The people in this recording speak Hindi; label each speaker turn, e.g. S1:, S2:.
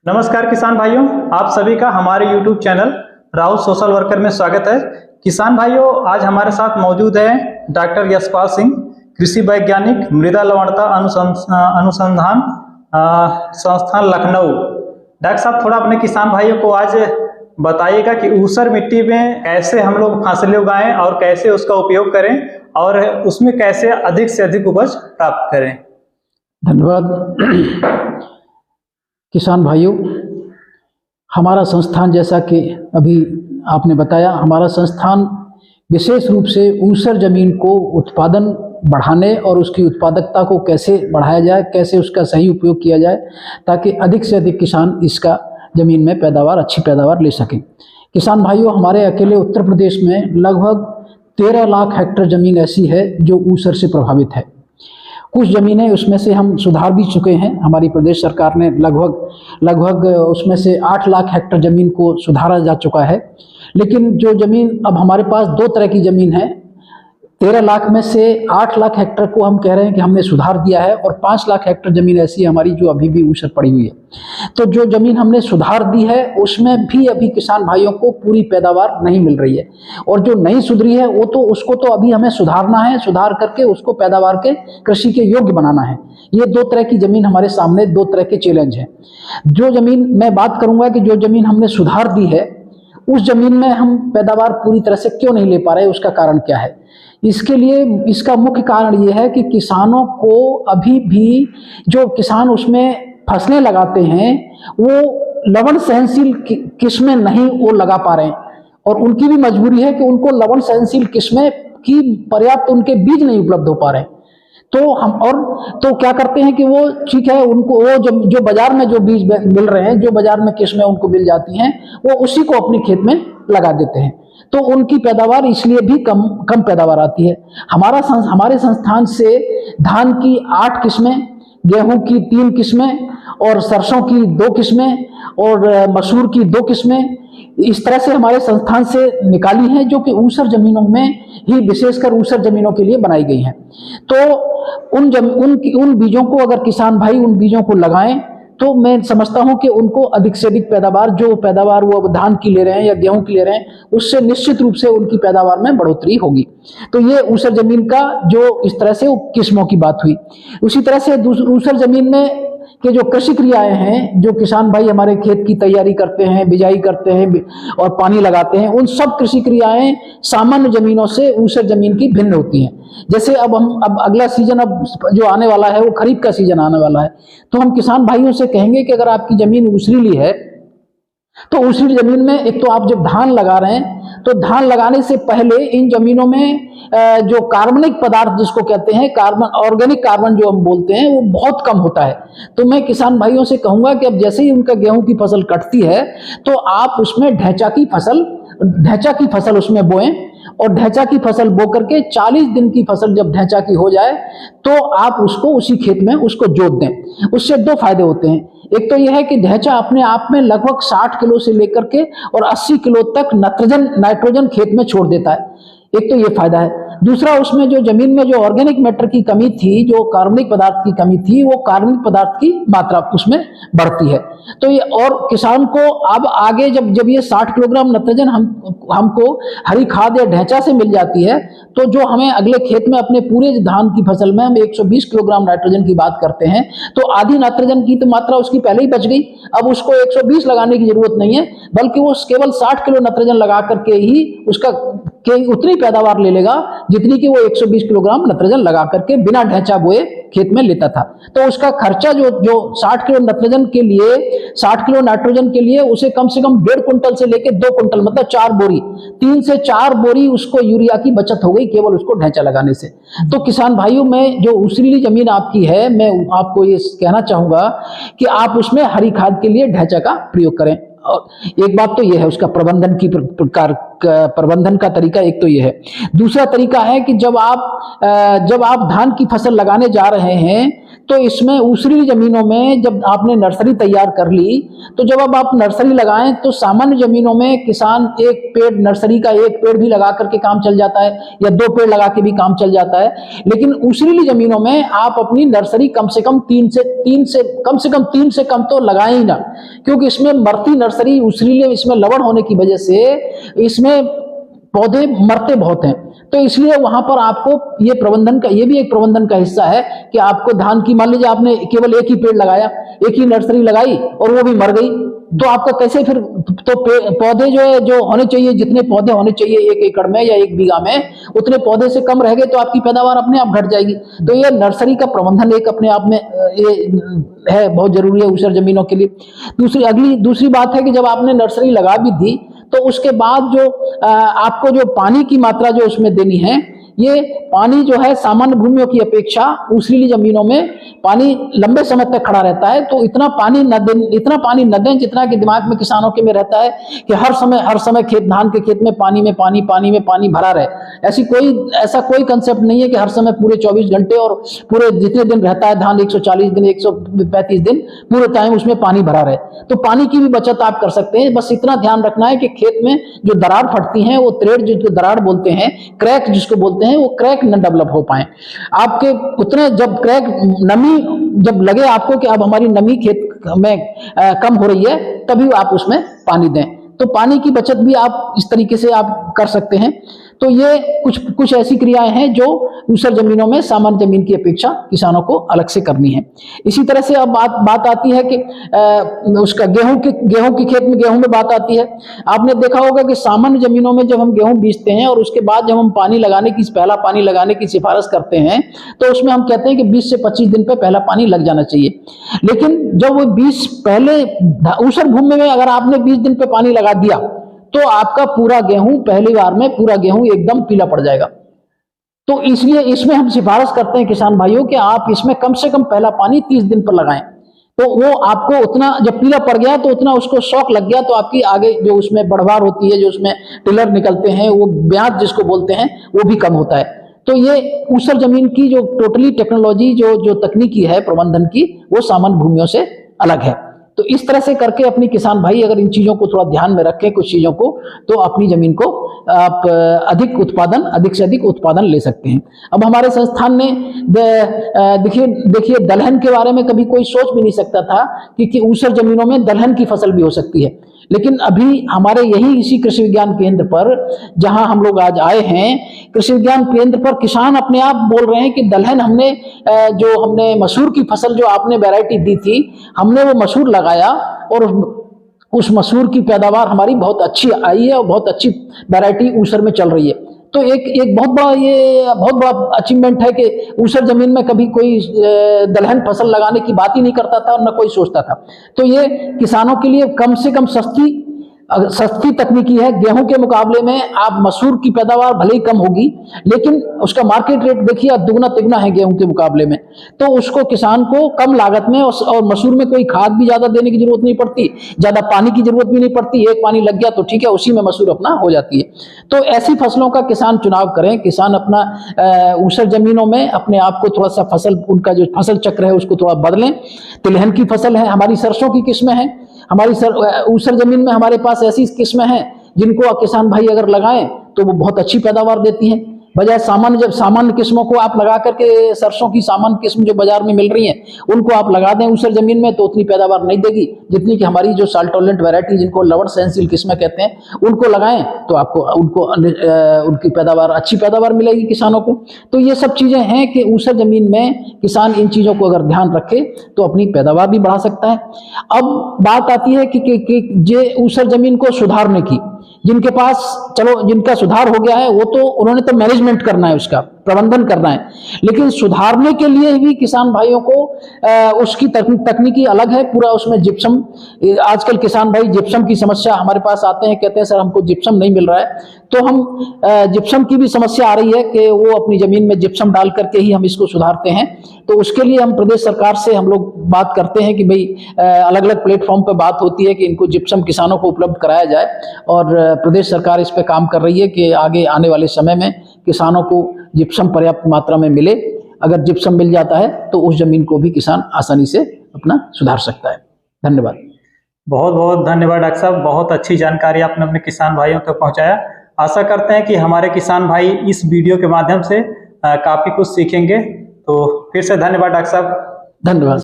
S1: नमस्कार किसान भाइयों, आप सभी का हमारे YouTube channel Rahul social worker में स्वागत है। किसान भाइयों, आज हमारे साथ मौजूद है डॉक्टर यशपाल सिंह, कृषि वैज्ञानिक, मृदा लवणता अनुसंधान संस्थान लखनऊ। डॉक्टर साहब, थोड़ा अपने किसान भाइयों को आज बताइएगा कि ऊसर मिट्टी में कैसे हम लोग फसलें उगाएं और कैसे उसका उपयोग करें और उसमें कैसे अधिक से अधिक उपज प्राप्त करें।
S2: धन्यवाद। किसान भाइयों, हमारा संस्थान, जैसा कि अभी आपने बताया, हमारा संस्थान विशेष रूप से ऊसर ज़मीन को उत्पादन बढ़ाने और उसकी उत्पादकता को कैसे बढ़ाया जाए, कैसे उसका सही उपयोग किया जाए ताकि अधिक से अधिक किसान इसका ज़मीन में पैदावार, अच्छी पैदावार ले सकें। किसान भाइयों, हमारे अकेले उत्तर प्रदेश में लगभग 13 लाख हेक्टेयर ज़मीन ऐसी है जो ऊसर से प्रभावित है। कुछ ज़मीनें उसमें से हम सुधार भी चुके हैं। हमारी प्रदेश सरकार ने लगभग उसमें से 8 लाख हेक्टेयर ज़मीन को सुधारा जा चुका है। लेकिन जो ज़मीन अब हमारे पास दो तरह की ज़मीन है, 13 लाख में से 8 लाख हेक्टेयर को हम कह रहे हैं कि हमने सुधार दिया है और 5 लाख हेक्टेयर ज़मीन ऐसी है हमारी जो अभी भी ऊसर पड़ी हुई है। तो जो ज़मीन हमने सुधार दी है उसमें भी अभी किसान भाइयों को पूरी पैदावार नहीं मिल रही है, और जो नहीं सुधरी है वो तो उसको तो अभी हमें सुधारना है, सुधार करके उसको पैदावार के, कृषि के योग्य बनाना है। ये दो तरह की ज़मीन हमारे सामने, दो तरह के चैलेंज हैं। जो ज़मीन मैं बात करूँगा कि जो ज़मीन हमने सुधार दी है उस ज़मीन में हम पैदावार पूरी तरह से क्यों नहीं ले पा रहे, उसका कारण क्या है? इसके लिए इसका मुख्य कारण ये है कि किसानों को अभी भी, जो किसान उसमें फसलें लगाते हैं वो लवण सहनशील किस्में नहीं वो लगा पा रहे हैं, और उनकी भी मजबूरी है कि उनको लवण सहनशील किस्में की पर्याप्त उनके बीज नहीं उपलब्ध हो पा रहे हैं। तो हम तो क्या करते हैं कि वो ठीक है, उनको वो जो बाजार में जो बीज मिल रहे हैं, जो बाजार में किस्में उनको मिल जाती हैं, वो उसी को अपने खेत में लगा देते हैं। तो उनकी पैदावार इसलिए भी कम पैदावार आती है। हमारे संस्थान से धान की 8 किस्में, गेहूं की 3 किस्में और सरसों की 2 किस्में और मसूर की 2 किस्में इस तरह से हमारे संस्थान से निकाली हैं, जो कि ऊसर जमीनों में ही, विशेषकर ऊसर जमीनों के लिए बनाई गई हैं। तो उन बीजों को अगर किसान भाई उन बीजों को लगाएं तो मैं समझता हूं कि उनको अधिक से अधिक पैदावार, जो पैदावार वो धान की ले रहे हैं या गेहूं की ले रहे हैं, उससे निश्चित रूप से उनकी पैदावार में बढ़ोतरी होगी। तो ये ऊसर जमीन का जो इस तरह से किस्मों की बात हुई। उसी तरह से ऊसर जमीन में के जो कृषि क्रियाएं हैं, जो किसान भाई हमारे खेत की तैयारी करते हैं, बिजाई करते हैं और पानी लगाते हैं, उन सब कृषि क्रियाएं सामान्य जमीनों से ऊसर जमीन की भिन्न होती हैं। जैसे अब अगला सीजन अब जो आने वाला है वो खरीफ का सीजन आने वाला है, तो हम किसान भाइयों से कहेंगे कि अगर आपकी जमीन ऊसरीली है तो ऊसरी जमीन में एक तो आप जब धान लगा रहे हैं तो धान लगाने से पहले इन जमीनों में जो कार्बनिक पदार्थ जिसको कहते हैं कार्बन, ऑर्गेनिक कार्बन जो हम बोलते हैं, वो बहुत कम होता है। तो मैं किसान भाइयों से कहूंगा कि अब जैसे ही उनका गेहूं की फसल कटती है तो आप उसमें ढैंचा की फसल उसमें बोएं, और ढैंचा की फसल बो करके 40 दिन की फसल जब ढैंचा की हो जाए तो आप उसको उसी खेत में उसको जोत दें। उससे 2 फायदे होते हैं। एक तो यह है कि ढैंचा अपने आप में लगभग 60 किलो से लेकर के और 80 किलो तक नाइट्रोजन खेत में छोड़ देता है। एक तो ये फायदा है। दूसरा, उसमें जो जमीन में जो ऑर्गेनिक मैटर की कमी थी, जो कार्बनिक पदार्थ की कमी थी, वो कार्बनिक पदार्थ की मात्रा उसमें बढ़ती है। तो ये, और किसान को अब आगे जब ये 60 किलोग्राम नाइट्रोजन हमको हरी खाद या ढैंचा से मिल जाती है, तो जो हमें अगले खेत में अपने पूरे धान की फसल में हम 120 किलोग्राम नाइट्रोजन की बात करते हैं, तो आधी नाइट्रोजन की तो मात्रा उसकी पहले ही बच गई। अब उसको 120 लगाने की जरूरत नहीं है, बल्कि वो केवल 60 किलो नाइट्रोजन लगा करके ही उतनी पैदावार ले लेगा जितनी कि वो 120 किलोग्राम नाइट्रोजन लगा करके बिना ढैंचा बोए खेत में लेता था। तो उसका खर्चा जो 60 किलो नाइट्रोजन के लिए, 60 किलो नाइट्रोजन के लिए उसे कम से कम 1.5 कुंटल से लेकर 2 कुंटल, मतलब 4 बोरी, 3 से 4 बोरी उसको यूरिया की बचत हो गई केवल उसको ढैंचा लगाने से। तो किसान भाइयों में जो ऊसरीली जमीन आपकी है, मैं आपको ये कहना चाहूंगा कि आप उसमें हरी खाद के लिए ढैंचा का प्रयोग करें। और एक बात तो यह है उसका प्रबंधन की प्रकार प्रबंधन का तरीका एक तो ये है। दूसरा तरीका है कि जब आप धान की फसल लगाने जा रहे हैं तो इसमें ऊसरी जमीनों में जब आपने नर्सरी तैयार कर ली, तो जब अब आप नर्सरी लगाएं तो सामान्य जमीनों में किसान एक पेड़, नर्सरी का एक पेड़ भी लगा करके काम चल जाता है या 2 पेड़ लगा के भी काम चल जाता है। लेकिन ऊसरीली जमीनों में आप अपनी नर्सरी कम से कम 3 से कम तो लगाएं ही ना, क्योंकि इसमें मरती नर्सरी ऊसरीले, इसमें लवण होने की वजह से इसमें पौधे मरते बहुत हैं। तो इसलिए वहां पर आपको ये प्रबंधन का, ये भी एक प्रबंधन का हिस्सा है कि आपको धान की, मान लीजिए आपने केवल एक ही पेड़ लगाया, एक ही नर्सरी लगाई और वो भी मर गई, तो आपका कैसे फिर, तो पौधे जो है, जो होने चाहिए, जितने पौधे होने चाहिए 1 एकड़ में या 1 बीघा में, उतने पौधे से कम रह गए तो आपकी पैदावार अपने आप घट जाएगी। तो ये नर्सरी का प्रबंधन एक अपने आप में ये है, बहुत जरूरी है ऊसर जमीनों के लिए। दूसरी बात है कि जब आपने नर्सरी लगा भी दी तो उसके बाद जो आपको जो पानी की मात्रा जो उसमें देनी है, ये पानी जो है सामान्य भूमियों की अपेक्षा ऊसरीली जमीनों में पानी लंबे समय तक खड़ा रहता है। तो इतना पानी न दें जितना कि दिमाग में किसानों के में रहता है कि हर समय धान के खेत में पानी भरा रहे। ऐसा कोई कंसेप्ट नहीं है कि हर समय पूरे 24 घंटे और पूरे जितने दिन रहता है धान, 140 दिन 135 दिन पूरे टाइम उसमें पानी भरा रहे। तो पानी की भी बचत आप कर सकते हैं। बस इतना ध्यान रखना है कि खेत में जो दरार फटती हैं, वो थ्रेड जिसको दरार बोलते हैं, क्रैक जिसको बोलते हैं, वो क्रैक न डेवलप हो पाए आपके। उतने जब क्रैक, नमी जब लगे आपको कि अब हमारी नमी खेत में कम हो रही है, तभी आप उसमें पानी दें। तो पानी की बचत भी आप इस तरीके से आप कर सकते हैं। तो ये कुछ ऐसी क्रियाएं हैं जो ऊसर जमीनों में सामान्य जमीन की अपेक्षा किसानों को अलग से करनी है। इसी तरह से अब बात आती है कि उसका गेहूं की खेत में, गेहूं में बात आती है। आपने देखा होगा कि सामान्य जमीनों में जब हम गेहूं बीजते हैं और उसके बाद जब हम पहला पानी लगाने की सिफारिश करते हैं, तो उसमें हम कहते हैं कि 20 से 25 दिन पे पहला पानी लग जाना चाहिए। लेकिन जब वो 20 पहले ऊसर भूमि में अगर आपने 20 दिन पे पानी लगा दिया तो आपका पूरा गेहूं, पहली बार में पूरा गेहूं एकदम पीला पड़ जाएगा। तो इसलिए इसमें हम सिफारिश करते हैं किसान भाइयों कि आप इसमें कम से कम पहला पानी 30 दिन पर लगाएं। तो वो आपको उतना, जब पीला पड़ गया तो उतना उसको शौक लग गया, तो आपकी आगे जो उसमें बढ़वार होती है, जो उसमें टिलर निकलते हैं, वो ब्याज जिसको बोलते हैं, वो भी कम होता है। तो ये ऊसर जमीन की जो टोटली टेक्नोलॉजी, जो तकनीकी है प्रबंधन की, वो सामान्य भूमियों से अलग है। तो इस तरह से करके अपनी किसान भाई अगर इन चीजों को थोड़ा ध्यान में रखें, कुछ चीजों को, तो अपनी जमीन को आप अधिक से अधिक उत्पादन ले सकते हैं। अब हमारे संस्थान ने देखिए दलहन के बारे में कभी कोई सोच भी नहीं सकता था कि ऊसर जमीनों में दलहन की फसल भी हो सकती है। लेकिन अभी हमारे इसी कृषि विज्ञान केंद्र पर जहां हम लोग आज आए हैं, कृषि विज्ञान केंद्र पर किसान अपने आप बोल रहे हैं कि दलहन हमने मसूर की फसल, जो आपने वैरायटी दी थी, हमने वो मसूर लगाया और उस मसूर की पैदावार हमारी बहुत अच्छी आई है और बहुत अच्छी वैरायटी ऊसर में चल रही है। तो एक बहुत बड़ा अचीवमेंट है कि ऊसर जमीन में कभी कोई दलहन फसल लगाने की बात ही नहीं करता था और न कोई सोचता था। तो ये किसानों के लिए कम से कम सस्ती तकनीकी है। गेहूं के मुकाबले में आप मसूर की पैदावार भले ही कम होगी, लेकिन उसका मार्केट रेट देखिए दुगना तिगना है गेहूं के मुकाबले में। तो उसको किसान को कम लागत में, और मसूर में कोई खाद भी ज्यादा देने की जरूरत नहीं पड़ती, ज्यादा पानी की जरूरत भी नहीं पड़ती, एक पानी लग गया तो ठीक है, उसी में मसूर अपना हो जाती है। तो ऐसी फसलों का किसान चुनाव करें। किसान अपना ऊसर जमीनों में अपने आप को थोड़ा सा उनका जो फसल चक्र है उसको थोड़ा बदलें। तिलहन की फसल है, हमारी सरसों की किस्में हैं, हमारी ऊसर जमीन में हमारे पास ऐसी किस्में हैं जिनको किसान भाई अगर लगाएं तो वो बहुत अच्छी पैदावार देती हैं। बजाय सामान्य किस्मों को आप लगा करके, सरसों की सामान्य किस्म जो बाजार में मिल रही हैं, उनको आप लगा दें ऊसर जमीन में तो उतनी पैदावार नहीं देगी जितनी कि हमारी जो साल्ट टॉलरेंट वैरायटी, जिनको लवण सहनशील किस्में कहते हैं, उनको लगाएं तो आपको उनकी पैदावार, अच्छी पैदावार मिलेगी किसानों को। तो ये सब चीजें हैं कि ऊसर जमीन में किसान इन चीजों को अगर ध्यान रखे तो अपनी पैदावार भी बढ़ा सकता है। अब बात आती है कि जे ऊसर जमीन को सुधारने की, जिनके पास, चलो जिनका सुधार हो गया है वो तो उन्होंने तो मैनेजमेंट करना है, उसका प्रबंधन करना है। लेकिन सुधारने के लिए भी किसान भाइयों को उसकी तकनीकी अलग है, पूरा उसमें जिप्सम, आजकल किसान भाई जिप्सम की समस्या हमारे पास आते हैं, कहते हैं सर हमको जिप्सम नहीं मिल रहा है। तो हम जिप्सम की भी समस्या आ रही है कि वो अपनी जमीन में जिप्सम डाल करके ही हम इसको सुधारते हैं। तो उसके लिए हम प्रदेश सरकार से हम लोग बात करते हैं कि भाई अलग अलग प्लेटफॉर्म पर बात होती है कि इनको जिप्सम किसानों को उपलब्ध कराया जाए, और प्रदेश सरकार इस पे काम कर रही है कि आगे आने वाले समय में किसानों को जिप्सम पर्याप्त मात्रा में मिले। अगर जिप्सम मिल जाता है तो उस जमीन को भी किसान आसानी से अपना सुधार सकता है। धन्यवाद।
S1: बहुत बहुत धन्यवाद डॉक्टर साहब, बहुत अच्छी जानकारी आपने अपने किसान भाइयों तक पहुंचाया। आशा करते हैं कि हमारे किसान भाई इस वीडियो के माध्यम से काफ़ी कुछ सीखेंगे। तो फिर से धन्यवाद डॉक्टर साहब।
S2: धन्यवाद।